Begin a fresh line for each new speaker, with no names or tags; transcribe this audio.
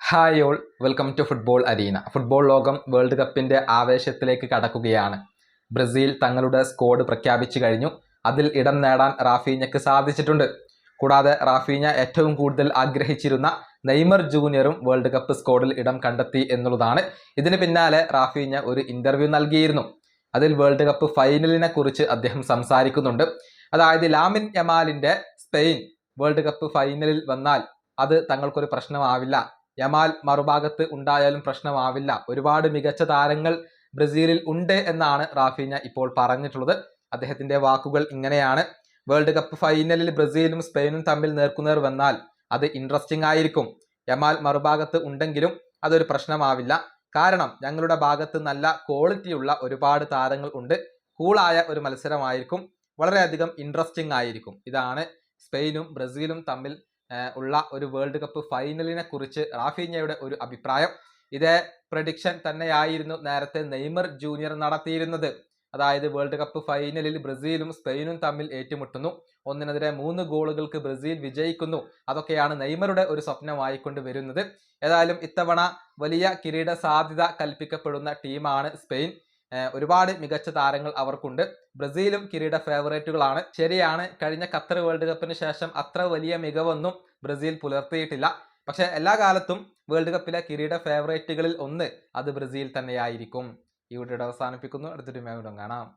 Hi all, welcome to football arena. Football ലോകം world കപ്പിന്റെ ആവേശത്തിലേക്ക് കടക്കുകയാണ്. ബ്രസീൽ തങ്ങളുടെ സ്ക്വാഡ് പ്രഖ്യാപിച്ചു കഴിഞ്ഞു. അതിൽ ഇടം നേടാൻ റാഫീഞ്ഞയ്ക്ക് സാധിച്ചിട്ടുണ്ട്. കൂടാതെ റാഫീഞ്ഞ ഏറ്റവും കൂടുതൽ ആഗ്രഹിച്ചിരുന്ന നെയ്മർ ജൂനിയറും വേൾഡ് കപ്പ് സ്ക്വാഡിൽ ഇടം കണ്ടെത്തി എന്നുള്ളതാണ്. ഇതിന് പിന്നാലെ റാഫീഞ്ഞ ഒരു ഇന്റർവ്യൂ നൽകിയിരുന്നു. അതിൽ വേൾഡ് കപ്പ് ഫൈനലിനെ കുറിച്ച് അദ്ദേഹം സംസാരിക്കുന്നുണ്ട്. അതായത് ലാമിൻ യമാലിന്റെ സ്പെയിൻ വേൾഡ് കപ്പ് ഫൈനലിൽ വന്നാൽ അത് തങ്ങൾക്കൊരു പ്രശ്നമാവില്ല. യമാൽ മറുഭാഗത്ത് ഉണ്ടായാലും പ്രശ്നമാവില്ല. ഒരുപാട് മികച്ച താരങ്ങൾ ബ്രസീലിൽ ഉണ്ട് എന്നാണ് റാഫീഞ്ഞ ഇപ്പോൾ പറഞ്ഞിട്ടുള്ളത്. അദ്ദേഹത്തിന്റെ വാക്കുകൾ ഇങ്ങനെയാണ്: വേൾഡ് കപ്പ് ഫൈനലിൽ ബ്രസീലും സ്പെയിനും തമ്മിൽ നേർക്കുനേർ വന്നാൽ അത് ഇൻട്രസ്റ്റിംഗ് ആയിരിക്കും. യമാൽ മറുഭാഗത്ത് ഉണ്ടെങ്കിലും അതൊരു പ്രശ്നമാവില്ല. കാരണം ഞങ്ങളുടെ ഭാഗത്ത് നല്ല ക്വാളിറ്റിയുള്ള ഒരുപാട് താരങ്ങൾ ഉണ്ട്. കൂളായ ഒരു മത്സരമായിരിക്കും. വളരെയധികം ഇൻട്രസ്റ്റിംഗ് ആയിരിക്കും. ഇതാണ് സ്പെയിനും ബ്രസീലും തമ്മിൽ ഉള്ള ഒരു വേൾഡ് കപ്പ് ഫൈനലിനെ കുറിച്ച് റാഫീഞ്ഞയുടെ ഒരു അഭിപ്രായം. ഇതേ പ്രഡിക്ഷൻ തന്നെയായിരുന്നു നേരത്തെ നെയ്മർ ജൂനിയർ നടത്തിയിരുന്നത്. അതായത് വേൾഡ് കപ്പ് ഫൈനലിൽ ബ്രസീലും സ്പെയിനും തമ്മിൽ ഏറ്റുമുട്ടുന്നു, 1-3 ഗോളുകൾക്ക് ബ്രസീൽ വിജയിക്കുന്നു. അതൊക്കെയാണ് നെയ്മറുടെ ഒരു സ്വപ്നമായിക്കൊണ്ട് വരുന്നത്. ഏതായാലും ഇത്തവണ വലിയ കിരീട സാധ്യത കൽപ്പിക്കപ്പെടുന്ന ടീമാണ് സ്പെയിൻ. ഒരുപാട് മികച്ച താരങ്ങൾ അവർക്കുണ്ട്. ബ്രസീലും കിരീട ഫേവറേറ്റുകളാണ്. ശരിയാണ്, കഴിഞ്ഞ ഖത്തർ വേൾഡ് കപ്പിന് ശേഷം അത്ര വലിയ മികവൊന്നും ബ്രസീൽ പുലർത്തിയിട്ടില്ല. പക്ഷെ എല്ലാ കാലത്തും വേൾഡ് കപ്പിലെ കിരീട ഫേവറേറ്റുകളിൽ ഒന്ന് അത് ബ്രസീൽ തന്നെയായിരിക്കും. ഈ വീഡിയോ അവസാനിപ്പിക്കുന്നു. അടുത്തൊരു വീഡിയോ കാണാം.